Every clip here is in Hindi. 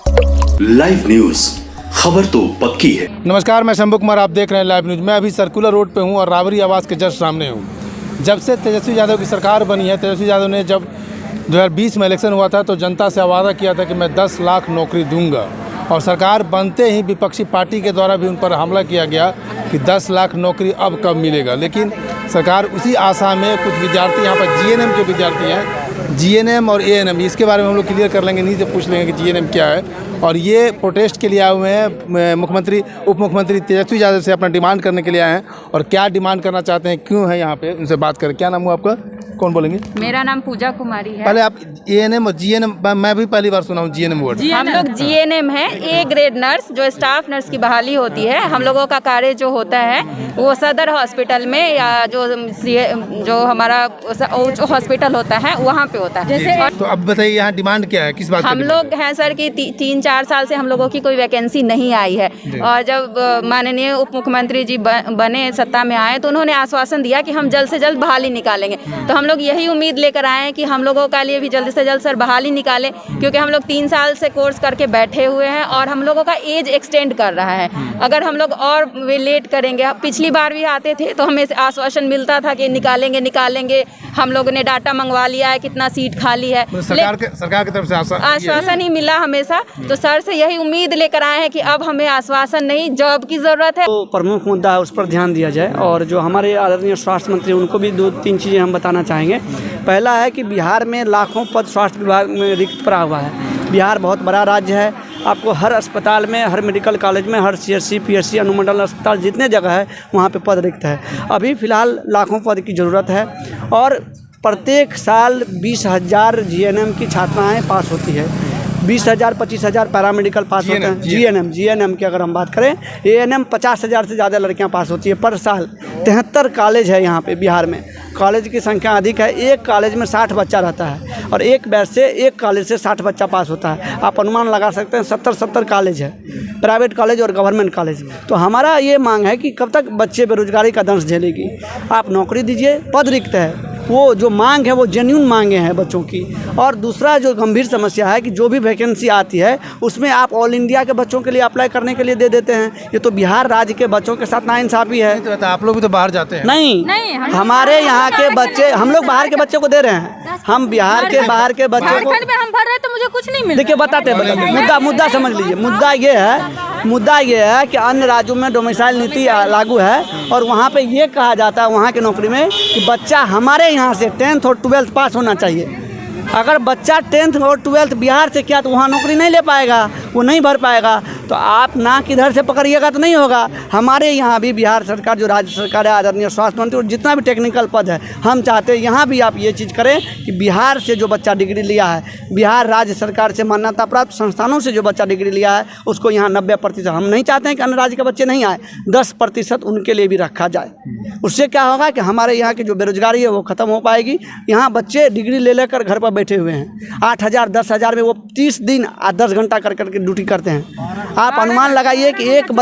लाइव न्यूज, खबर तो पक्की है। नमस्कार, मैं शंभू कुमार, आप देख रहे हैं लाइव न्यूज। मैं अभी सर्कुलर रोड पे हूँ और राबरी आवास के जस्ट सामने हूँ। जब से तेजस्वी यादव की सरकार बनी है, तेजस्वी यादव ने जब 2020 में इलेक्शन हुआ था तो जनता से वादा किया था कि मैं 10 लाख नौकरी दूंगा, और सरकार बनते ही विपक्षी पार्टी के द्वारा भी उन पर हमला किया गया कि 10 लाख नौकरी अब कब मिलेगा। लेकिन सरकार उसी आशा में, कुछ विद्यार्थी यहाँ पर जीएनएम के विद्यार्थी हैं, जीएनएम और एएनएम, इसके बारे में हम लोग क्लियर कर लेंगे, नहीं से पूछ लेंगे कि जीएनएम क्या है। और ये प्रोटेस्ट के लिए आए हुए हैं, मुख्यमंत्री उप मुख्यमंत्री तेजस्वी यादव से अपना डिमांड करने के लिए आए हैं। और क्या डिमांड करना चाहते हैं, क्यों है यहाँ पे, उनसे बात करें। क्या नाम हुआ आपका, कौन बोलेंगे? मेरा नाम पूजा कुमारी है। पहले आप एएनएम और जीएनएम, मैं भी पहली बार सुना हूँ जीएनएम वर्ड। हम लोग जीएनएम है, ए ग्रेड नर्स, जो स्टाफ नर्स की बहाली होती है। हम लोगों का कार्य जो होता है वो सदर हॉस्पिटल में या जो हमारा हॉस्पिटल होता है वहाँ पे होता है। तो अब बताइए यहाँ डिमांड क्या है, किस बात? हम लोग हैं सर कि 3-4 साल से हम लोगों की कोई वैकेंसी नहीं आई है, और जब माननीय उप मुख्यमंत्री जी बने, सत्ता में आए, तो उन्होंने आश्वासन दिया कि हम जल्द से जल्द बहाली निकालेंगे। तो हम लोग यही उम्मीद लेकर आए हैं कि हम लोगों का लिए भी जल्द से जल्द सर बहाली निकालें, क्योंकि हम लोग 3 साल से कोर्स करके बैठे हुए हैं और हम लोगों का एज एक्सटेंड कर रहा है। अगर हम लोग और वे लेट करेंगे, पिछली बार भी आते थे तो हमें आश्वासन मिलता था कि निकालेंगे, हम लोगों ने डाटा मंगवा लिया है, कितना सीट खाली है, सरकार की तरफ से आश्वासन ही मिला हमेशा। तो सर से यही उम्मीद लेकर आए हैं कि अब हमें आश्वासन नहीं, जॉब की जरूरत है। तो प्रमुख मुद्दा है, उस पर ध्यान दिया जाए। और जो हमारे आदरणीय स्वास्थ्य मंत्री, उनको भी 2-3 चीज़ें हम बताना चाहेंगे। पहला है कि बिहार में लाखों पद स्वास्थ्य विभाग में रिक्त पड़ा हुआ है। बिहार बहुत बड़ा राज्य है, आपको हर अस्पताल में, हर मेडिकल कॉलेज में, हर सीएचसी, पीएचसी, अनुमंडल अस्पताल, जितने जगह है वहाँ पे पद रिक्त है। अभी फ़िलहाल लाखों पद की ज़रूरत है, और प्रत्येक साल 20,000 जीएनएम की छात्राएँ पास होती है। 20,000 25,000 पैरामेडिकल पास होते हैं। जीएनएम की अगर हम बात करें, एएनएम 50,000 से ज़्यादा लड़कियां पास होती है पर साल। 73 कॉलेज है यहाँ पे बिहार में, कॉलेज की संख्या अधिक है। एक कॉलेज में 60 बच्चा रहता है, और एक बैच से, एक कॉलेज से 60 बच्चा पास होता है। आप अनुमान लगा सकते हैं 70 कॉलेज है, प्राइवेट कॉलेज और गवर्नमेंट कॉलेज। तो हमारा ये मांग है कि कब तक बच्चे बेरोजगारी का दंश झेलेगी। आप नौकरी दीजिए, पद रिक्त है, वो जो मांग है वो जेन्युइन मांगे हैं बच्चों की। और दूसरा जो गंभीर समस्या है कि जो भी वैकेंसी आती है उसमें आप ऑल इंडिया के बच्चों के लिए अप्लाई करने के लिए दे देते हैं। ये तो बिहार राज्य के बच्चों के साथ नाइंसाफी है। तो आप लोग भी तो बाहर जाते हैं। नहीं, हमारे यहाँ के बच्चे, हम लोग बाहर के बच्चों को दे रहे हैं। हम बिहार के बाहर के बच्चों को हम भर रहे तो मुझे कुछ नहीं मिल। देखिए बताते मुद्दा समझ लीजिए। मुद्दा ये है कि अन्य राज्यों में डोमिसाइल नीति लागू है, और वहाँ पे ये कहा जाता है वहाँ की नौकरी में कि बच्चा हमारे यहाँ से 10th और 12th पास होना चाहिए। अगर बच्चा 10th और 12th बिहार से किया तो वहाँ नौकरी नहीं ले पाएगा, वो नहीं भर पाएगा। तो आप ना किधर से पकड़िएगा तो नहीं होगा। हमारे यहाँ भी बिहार सरकार, जो राज्य सरकार है, आदरणीय स्वास्थ्य मंत्री, और जितना भी टेक्निकल पद है, हम चाहते हैं यहाँ भी आप ये चीज़ करें कि बिहार से जो बच्चा डिग्री लिया है, बिहार राज्य सरकार से मान्यता प्राप्त संस्थानों से जो बच्चा डिग्री लिया है, उसको यहाँ 90%, हम नहीं चाहते हैं कि अन्य राज्य के बच्चे नहीं आए, 10% उनके लिए भी रखा जाए। उससे क्या होगा कि हमारे यहाँ की जो बेरोजगारी है वो ख़त्म हो पाएगी। यहाँ बच्चे डिग्री ले लेकर घर पर बैठे हुए हैं, 8,000 10,000 में वो 30 दिन 10 घंटा कर करके ड्यूटी करते हैं। आप अनुमान लगाइए कि एक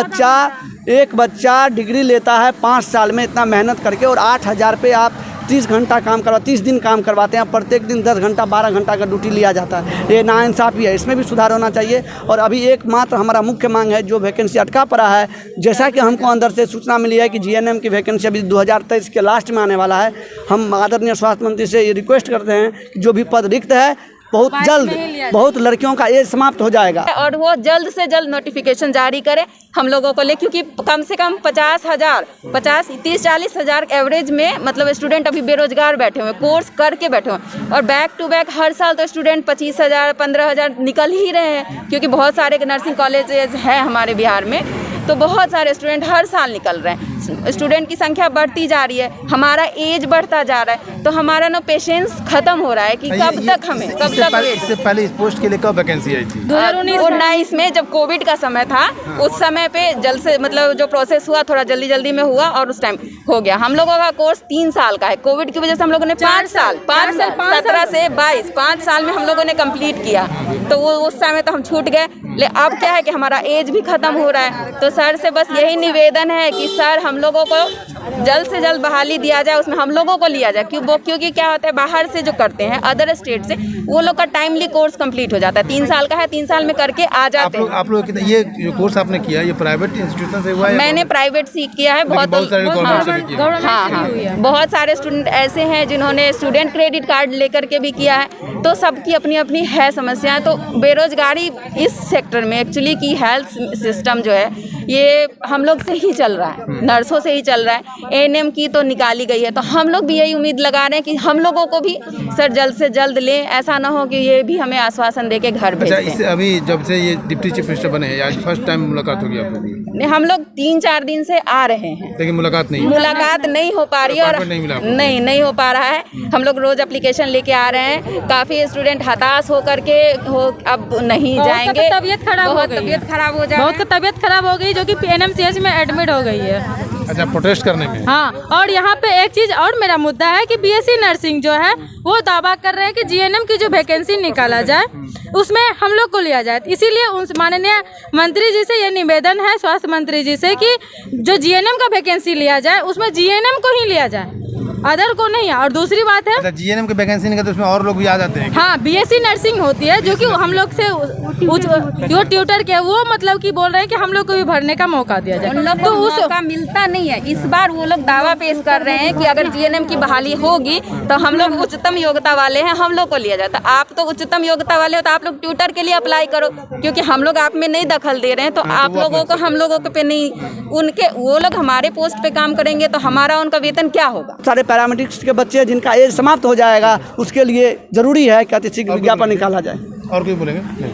बच्चा डिग्री लेता है 5 साल में, इतना मेहनत करके, और 8,000 पे आप 30 घंटा काम 30 दिन काम करवाते हैं। प्रत्येक दिन 10 घंटा 12 घंटा का ड्यूटी लिया जाता है। ये नाइंसाफ़ी है, इसमें भी सुधार होना चाहिए। और अभी एकमात्र हमारा मुख्य मांग है, जो वैकेंसी अटका पड़ा है, जैसा कि हमको अंदर से सूचना मिली है कि जीएनएम की वैकेंसी अभी 2023 के लास्ट में आने वाला है। हम आदरणीय स्वास्थ्य मंत्री से ये रिक्वेस्ट करते हैं कि जो भी पद रिक्त है, बहुत जल्द बहुत लड़कियों का एज समाप्त हो जाएगा, और वो जल्द से जल्द नोटिफिकेशन जारी करे हम लोगों को ले, क्योंकि कम से कम 30-40 हज़ार एवरेज में मतलब स्टूडेंट अभी बेरोजगार बैठे हुए, कोर्स करके बैठे हुए, और बैक टू बैक हर साल तो स्टूडेंट 25,000 15,000 निकल ही रहे हैं, क्योंकि बहुत सारे नर्सिंग कॉलेजेस हैं हमारे बिहार में। तो बहुत सारे स्टूडेंट हर साल निकल रहे हैं, स्टूडेंट की संख्या बढ़ती जा रही है, हमारा एज बढ़ता जा रहा है, तो हमारा ना पेशेंस खत्म हो रहा है कि कब तक इससे पहले इस पोस्ट के लिए कब वैकेंसी आई थी? 2019 में जब कोविड का समय था, उस समय पे जल्द से मतलब जो प्रोसेस हुआ थोड़ा जल्दी में हुआ और उस टाइम हो गया। हम लोगों का कोर्स 3 साल का है, कोविड की वजह से हम लोगों ने 5 साल 17 से 22 5 साल में हम लोगों ने कंप्लीट किया, तो वो उस समय तो हम छूट गए। लेकिन अब क्या है कि हमारा एज भी खत्म हो रहा है, तो सर से बस यही निवेदन है कि सर हम लोगों को जल्द से जल्द बहाली दिया जाए, उसमें हम लोगों को लिया जाए। क्योंकि क्या होता है, बाहर से जो करते हैं अदर स्टेट से, वो लोग का टाइमली कोर्स कंप्लीट हो जाता है। 3 साल का है, 3 साल में करके आ जाते हैं। आप लोग ये जो कोर्स आपने किया, ये प्राइवेट इंस्टीट्यूशन से हुआ है? मैंने प्राइवेट सीख किया है। बहुत सारे गवर्नमेंट से भी किया है। हाँ, बहुत सारे स्टूडेंट ऐसे हैं जिन्होंने स्टूडेंट क्रेडिट कार्ड लेकर के भी किया है। तो सबकी अपनी अपनी है समस्याएं। तो बेरोजगारी इस सेक्टर में एक्चुअली की हेल्थ सिस्टम जो है ये हम लोग से ही चल रहा है, नर्सों से ही चल रहा है। एएनएम की तो निकाली गई है, तो हम लोग भी यही उम्मीद लगा रहे हैं कि हम लोगों को भी सर जल्द से जल्द लें। ऐसा ना हो कि ये भी हमें आश्वासन दे के घर भेज दें। इससे अभी जब से ये डिप्टी चीफ मिनिस्टर बने हैं, आज फर्स्ट टाइम मुलाकात होगी आप लोगों की? हम लोग 3-4 दिन से आ रहे हैं, लेकिन मुलाकात नहीं हो पा रही है और नहीं हो पा रहा है। हम लोग रोज एप्लीकेशन लेके आ रहे हैं। काफी स्टूडेंट हताश होकर के अब नहीं जाएंगे। तबीयत खराब हो गई, तबीयत खराब हो जाए, बहुत तबीयत खराब हो गई, जो कि एनएमसीएच में एडमिट हो गई है। अच्छा, प्रोटेस्ट करने में? हाँ, और यहाँ पे एक चीज और मेरा मुद्दा है कि बीएससी नर्सिंग जो है वो दावा कर रहे हैं कि जीएनएम की जो वैकेंसी निकाला जाए उसमें हम लोग को लिया जाए। इसीलिए उन माननीय मंत्री जी से ये निवेदन है, स्वास्थ्य मंत्री जी से, कि जो जीएनएम का वैकेंसी लिया जाए उसमें जीएनएम को ही लिया जाए, अदर को नहीं। और दूसरी बात है, अच्छा, जीएनएम की वैकेंसी निकलती है, उसमें और लोग भी आ जाते हैं? हाँ, बीएससी नर्सिंग होती है जो कि हम लोग से जो ट्यूटर के वो मतलब कि बोल रहे हैं कि हम लोग को भी भरने का मौका दिया जाए। उन लोग को मौका मिलता नहीं है। इस बार वो लोग दावा पेश कर रहे हैं कि अगर जीएनएम की बहाली होगी तो हम लोग उच्चतम योग्यता वाले हैं, हम लोग को लिया जाता। आप तो उच्चतम योग्यता वाले हो तो आप लोग ट्यूटर के लिए अप्लाई करो, क्योंकि हम लोग आप में नहीं दखल दे रहे हैं। तो आप लोगों को हम लोगों पे नहीं, उनके वो लोग हमारे पोस्ट पे काम करेंगे तो हमारा उनका वेतन क्या होगा? सारे पैरामेडिक्स के बच्चे जिनका एज समाप्त हो जाएगा उसके लिए ज़रूरी है कि अति शीघ्र विज्ञापन निकाला जाए। और कोई बोलेंगे? नहीं।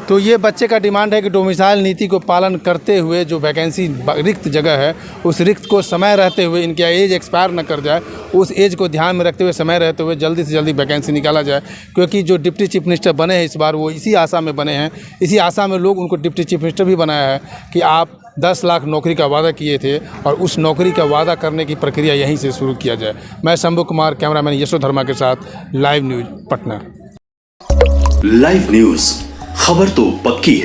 तो ये बच्चे का डिमांड है कि डोमिसाइल नीति को पालन करते हुए जो वैकेंसी रिक्त जगह है, उस रिक्त को समय रहते हुए, इनका एज एक्सपायर न कर जाए, उस एज को ध्यान में रखते हुए समय रहते हुए जल्दी से जल्दी वैकेंसी निकाला जाए। क्योंकि जो डिप्टी चीफ मिनिस्टर बने हैं इस बार, वो इसी आशा में बने हैं, इसी आशा में लोग उनको डिप्टी चीफ मिनिस्टर भी बनाया है कि आप 10 लाख नौकरी का वादा किए थे और उस नौकरी का वादा करने की प्रक्रिया यहीं से शुरू किया जाए। मैं शंभू कुमार, कैमरामैन यशोधर्मा के साथ, live news Patna. Live news, खबर तो पक्की है।